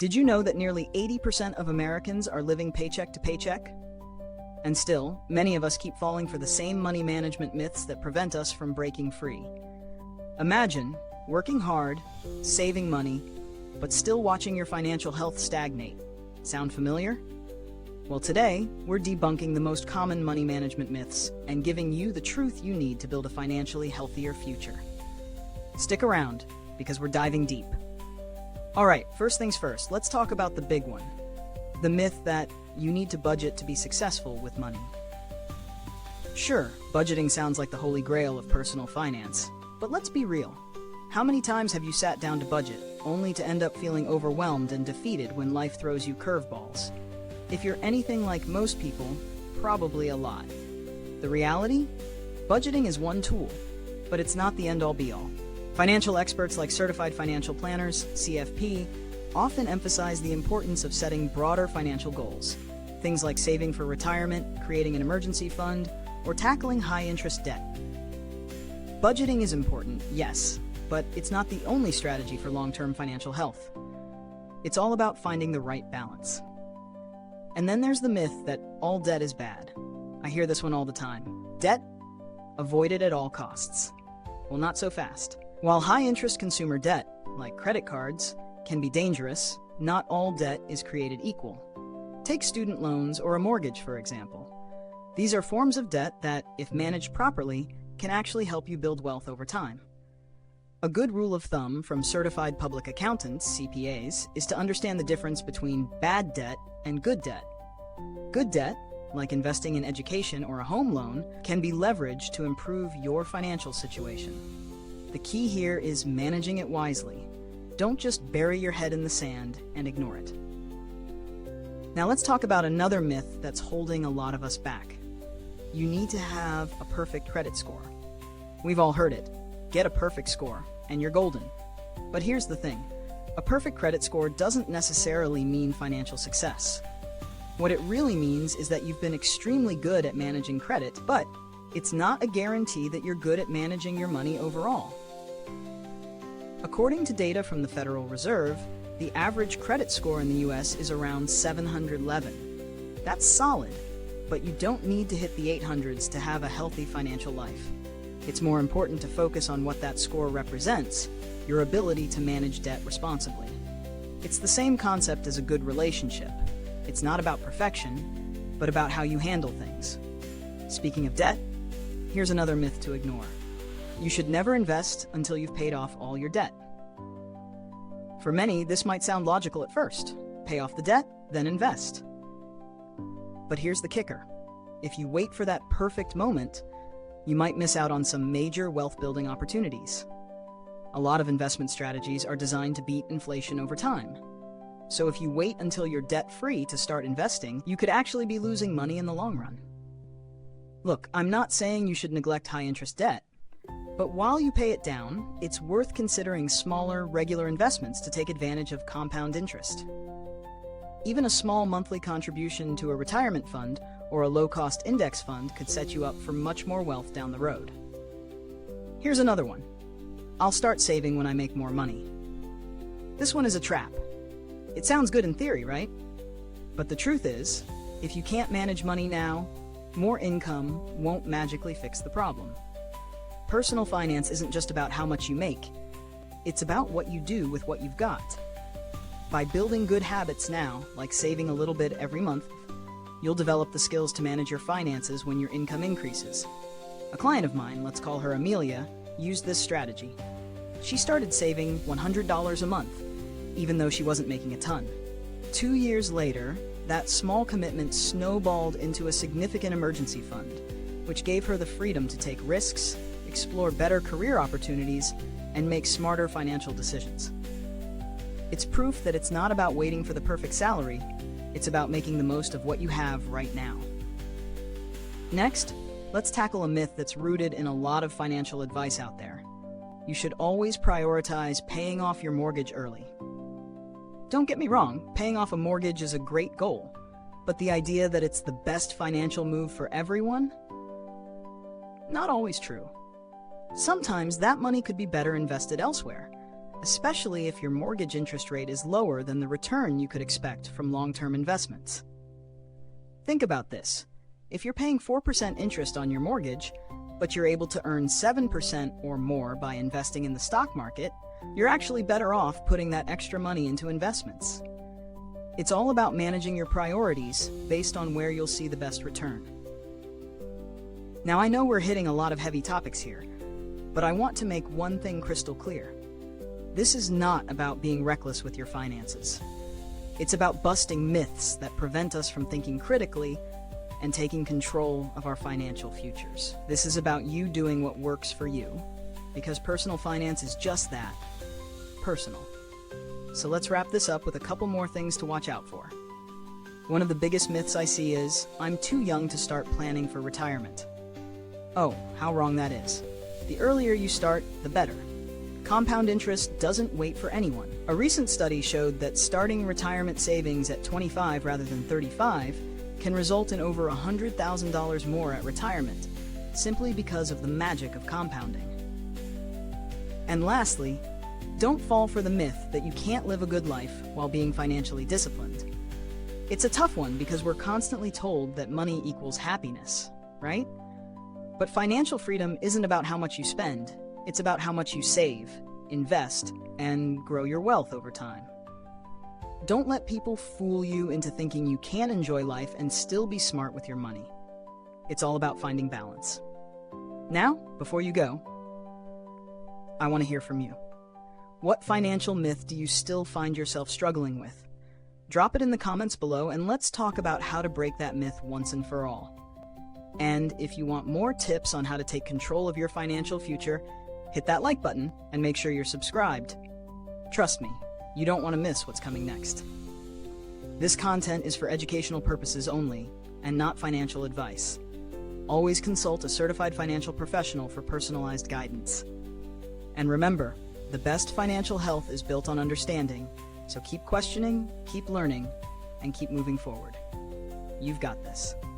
Did you know that nearly 80% of Americans are living paycheck to paycheck? And still, many of us keep falling for the same money management myths that prevent us from breaking free. Imagine working hard, saving money, but still watching your financial health stagnate. Sound familiar? Well, today, we're debunking the most common money management myths and giving you the truth you need to build a financially healthier future. Stick around, because we're diving deep. All right, first things first, let's talk about the big one. The myth that you need to budget to be successful with money. Sure, budgeting sounds like the holy grail of personal finance, but let's be real. How many times have you sat down to budget, only to end up feeling overwhelmed and defeated when life throws you curveballs? If you're anything like most people, probably a lot. The reality? Budgeting is one tool, but it's not the end-all be-all. Financial experts like certified financial planners, CFP, often emphasize the importance of setting broader financial goals. Things like saving for retirement, creating an emergency fund, or tackling high-interest debt. Budgeting is important, yes, but it's not the only strategy for long-term financial health. It's all about finding the right balance. And then there's the myth that all debt is bad. I hear this one all the time. Debt? Avoid it at all costs. Well, not so fast. While high-interest consumer debt, like credit cards, can be dangerous, not all debt is created equal. Take student loans or a mortgage, for example. These are forms of debt that, if managed properly, can actually help you build wealth over time. A good rule of thumb from certified public accountants, CPAs, is to understand the difference between bad debt and good debt. Good debt, like investing in education or a home loan, can be leveraged to improve your financial situation. The key here is managing it wisely. Don't just bury your head in the sand and ignore it. Now let's talk about another myth that's holding a lot of us back. You need to have a perfect credit score. We've all heard it. Get a perfect score, and you're golden. But here's the thing. A perfect credit score doesn't necessarily mean financial success. What it really means is that you've been extremely good at managing credit, but it's not a guarantee that you're good at managing your money overall. According to data from the Federal Reserve, the average credit score in the US is around 711. That's solid, but you don't need to hit the 800s to have a healthy financial life. It's more important to focus on what that score represents, your ability to manage debt responsibly. It's the same concept as a good relationship. It's not about perfection, but about how you handle things. Speaking of debt, here's another myth to ignore. You should never invest until you've paid off all your debt. For many, this might sound logical at first. Pay off the debt, then invest. But here's the kicker. If you wait for that perfect moment, you might miss out on some major wealth-building opportunities. A lot of investment strategies are designed to beat inflation over time. So if you wait until you're debt-free to start investing, you could actually be losing money in the long run. Look, I'm not saying you should neglect high-interest debt, but while you pay it down, it's worth considering smaller, regular investments to take advantage of compound interest. Even a small monthly contribution to a retirement fund or a low-cost index fund could set you up for much more wealth down the road. Here's another one. I'll start saving when I make more money. This one is a trap. It sounds good in theory, right? But the truth is, if you can't manage money now, more income won't magically fix the problem. Personal finance isn't just about how much you make. It's about what you do with what you've got. By building good habits now, like saving a little bit every month, you'll develop the skills to manage your finances when your income increases. A client of mine, let's call her Amelia, used this strategy. She started saving $100 a month, even though she wasn't making a ton. 2 years later, that small commitment snowballed into a significant emergency fund, which gave her the freedom to take risks, explore better career opportunities, and make smarter financial decisions. It's proof that it's not about waiting for the perfect salary, it's about making the most of what you have right now. Next, let's tackle a myth that's rooted in a lot of financial advice out there. You should always prioritize paying off your mortgage early. Don't get me wrong, paying off a mortgage is a great goal, but the idea that it's the best financial move for everyone? Not always true. Sometimes that money could be better invested elsewhere. especially if your mortgage interest rate is lower than the return you could expect from long-term investments. Think about this. If you're paying 4% interest on your mortgage, but you're able to earn 7% or more by investing in the stock market, you're actually better off putting that extra money into investments. It's all about managing your priorities based on where you'll see the best return. Now, I know we're hitting a lot of heavy topics here, but I want to make one thing crystal clear. This is not about being reckless with your finances. It's about busting myths that prevent us from thinking critically and taking control of our financial futures. This is about you doing what works for you, because personal finance is just that, personal. So let's wrap this up with a couple more things to watch out for. One of the biggest myths I see is, I'm too young to start planning for retirement. Oh, how wrong that is. The earlier you start, the better. Compound interest doesn't wait for anyone. A recent study showed that starting retirement savings at 25 rather than 35 can result in over $100,000 more at retirement, simply because of the magic of compounding. And lastly, don't fall for the myth that you can't live a good life while being financially disciplined. It's a tough one because we're constantly told that money equals happiness, right? But financial freedom isn't about how much you spend. It's about how much you save, invest, and grow your wealth over time. Don't let people fool you into thinking you can enjoy life and still be smart with your money. It's all about finding balance. Now, before you go, I want to hear from you. What financial myth do you still find yourself struggling with? Drop it in the comments below and let's talk about how to break that myth once and for all. And if you want more tips on how to take control of your financial future, hit that like button and make sure you're subscribed. Trust me, you don't want to miss what's coming next. This content is for educational purposes only and not financial advice. Always consult a certified financial professional for personalized guidance. And remember, the best financial health is built on understanding, so keep questioning, keep learning, and keep moving forward. You've got this.